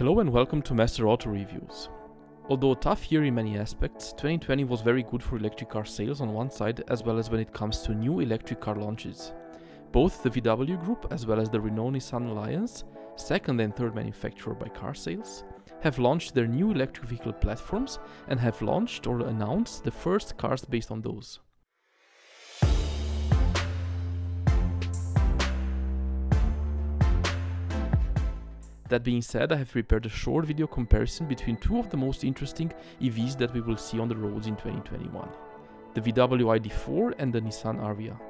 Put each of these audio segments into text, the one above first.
Hello and welcome to Master Auto Reviews. Although a tough year in many aspects, 2020 was very good for electric car sales on one side as well as when it comes to new electric car launches. Both the VW Group as well as the renowned Nissan Alliance, second and third manufacturer by car sales, have launched their new electric vehicle platforms and have launched or announced the first cars based on those. That being said, I have prepared a short video comparison between two of the most interesting EVs that we will see on the roads in 2021, the VW ID.4 and the Nissan Ariya.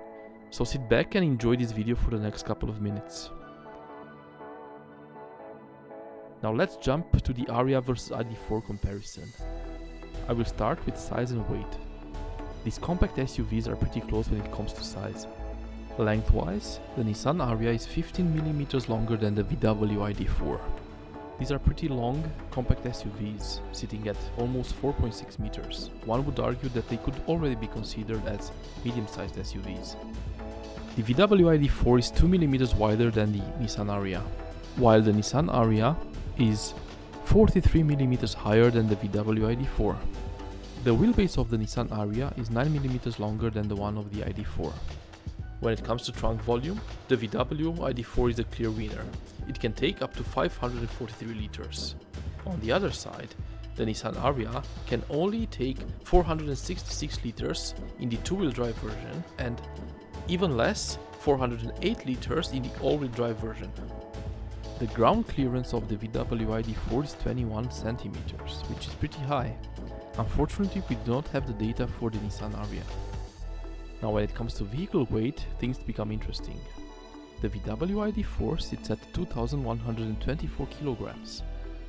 So sit back and enjoy this video for the next couple of minutes. Now let's jump to the Ariya vs ID.4 comparison. I will start with size and weight. These compact SUVs are pretty close when it comes to size. Lengthwise, the Nissan Ariya is 15mm longer than the VW ID.4. These are pretty long, compact SUVs, sitting at almost 4.6 meters. One would argue that they could already be considered as medium-sized SUVs. The VW ID.4 is 2mm wider than the Nissan Ariya, while the Nissan Ariya is 43mm higher than the VW ID.4. The wheelbase of the Nissan Ariya is 9mm longer than the one of the ID.4. When it comes to trunk volume, the VW ID.4 is a clear winner. It can take up to 543 liters. On the other side, the Nissan Ariya can only take 466 liters in the two-wheel drive version and even less, 408 liters in the all-wheel drive version. The ground clearance of the VW ID.4 is 21 centimeters, which is pretty high. Unfortunately, we do not have the data for the Nissan Ariya. Now when it comes to vehicle weight, things become interesting. The VW ID.4 sits at 2,124 kilograms,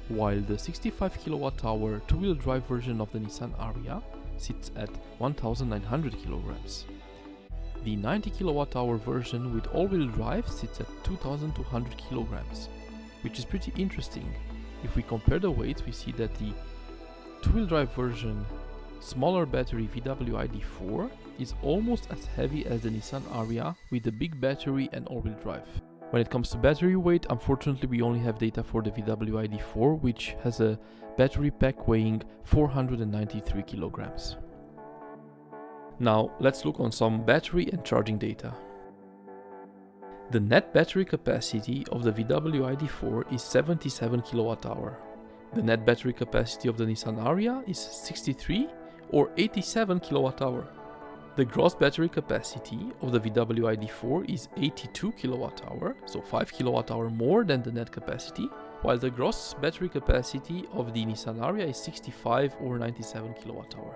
while the 65 kWh two-wheel drive version of the Nissan Ariya sits at 1,900 kilograms. The 90 kWh version with all-wheel drive sits at 2,200 kilograms, which is pretty interesting. If we compare the weights, we see that the two-wheel drive version smaller battery VW ID.4 is almost as heavy as the Nissan Ariya with the big battery and all-wheel drive. When it comes to battery weight, unfortunately we only have data for the VW ID.4, which has a battery pack weighing 493 kilograms. Now let's look on some battery and charging data. The net battery capacity of the VW ID.4 is 77 kWh. The net battery capacity of the Nissan Ariya is 63 or 87 kWh. The gross battery capacity of the VW ID.4 is 82 kWh, so 5 kWh more than the net capacity, while the gross battery capacity of the Nissan Ariya is 65 or 97 kWh,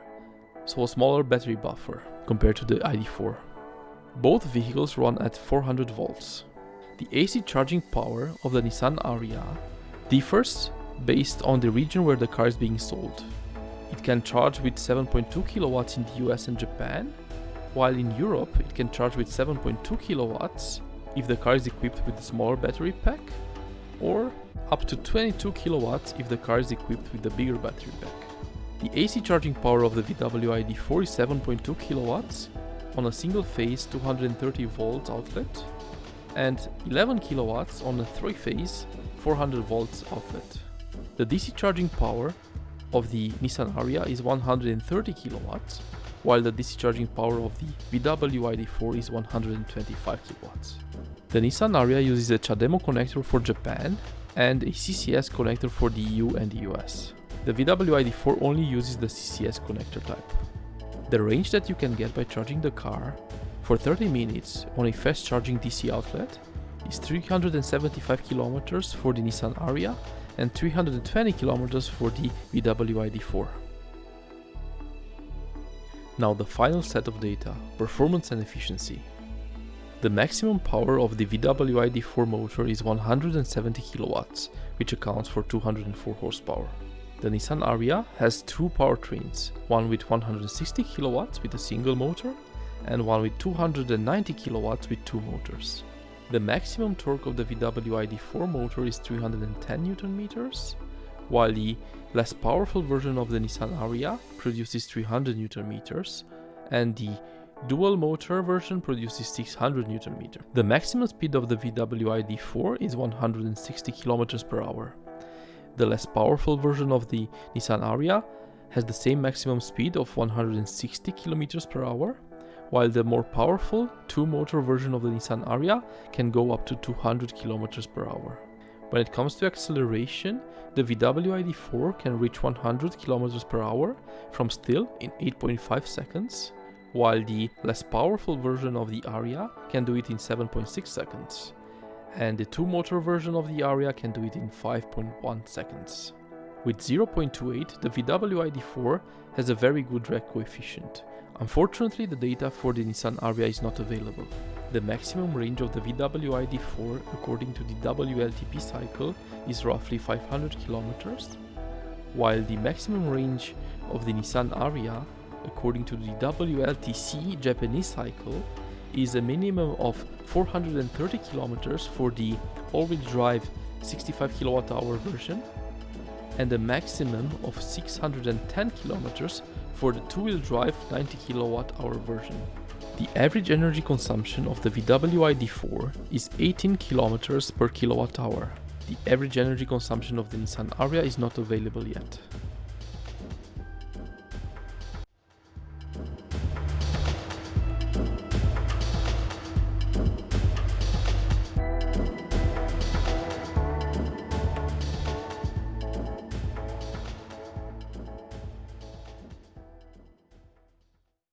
so a smaller battery buffer compared to the ID.4. Both vehicles run at 400 volts. The AC charging power of the Nissan Ariya differs based on the region where the car is being sold. It can charge with 7.2 kilowatts in the US and Japan, while in Europe it can charge with 7.2 kilowatts if the car is equipped with a smaller battery pack, or up to 22 kilowatts if the car is equipped with a bigger battery pack. The AC charging power of the VW ID.4 is 7.2 kilowatts on a single-phase 230 volts outlet and 11 kilowatts on a three-phase 400 volts outlet. The DC charging power of the Nissan Ariya is 130 kilowatts, while the DC charging power of the VW ID.4 is 125 kilowatts. The Nissan Ariya uses a CHAdeMO connector for Japan and a CCS connector for the EU and the US. The VW ID.4 only uses the CCS connector type. The range that you can get by charging the car for 30 minutes on a fast charging DC outlet is 375 kilometers for the Nissan Ariya and 320 kilometers for the VW ID.4. Now the final set of data, performance and efficiency. The maximum power of the VW ID.4 motor is 170 kilowatts, which accounts for 204 horsepower. The Nissan Ariya has two powertrains, one with 160 kilowatts with a single motor and one with 290 kilowatts with two motors. The maximum torque of the VW ID.4 motor is 310 Nm, while the less powerful version of the Nissan Ariya produces 300 Nm and the dual motor version produces 600 Nm. The maximum speed of the VW ID.4 is 160 km per hour. The less powerful version of the Nissan Ariya has the same maximum speed of 160 km per hour, while the more powerful two-motor version of the Nissan Ariya can go up to 200 km per hour. When it comes to acceleration, the VW ID.4 can reach 100 km per hour from still in 8.5 seconds, while the less powerful version of the Ariya can do it in 7.6 seconds, and the two-motor version of the Ariya can do it in 5.1 seconds. With 0.28, the VW ID.4 has a very good drag coefficient. Unfortunately, the data for the Nissan Ariya is not available. The maximum range of the VW ID.4 according to the WLTP cycle is roughly 500 km, while the maximum range of the Nissan Ariya according to the WLTC Japanese cycle is a minimum of 430 km for the all-wheel drive 65 kWh version and a maximum of 610 km for the two-wheel drive 90 kWh version. The average energy consumption of the VW ID.4 is 18 km per kWh. The average energy consumption of the Nissan Ariya is not available yet.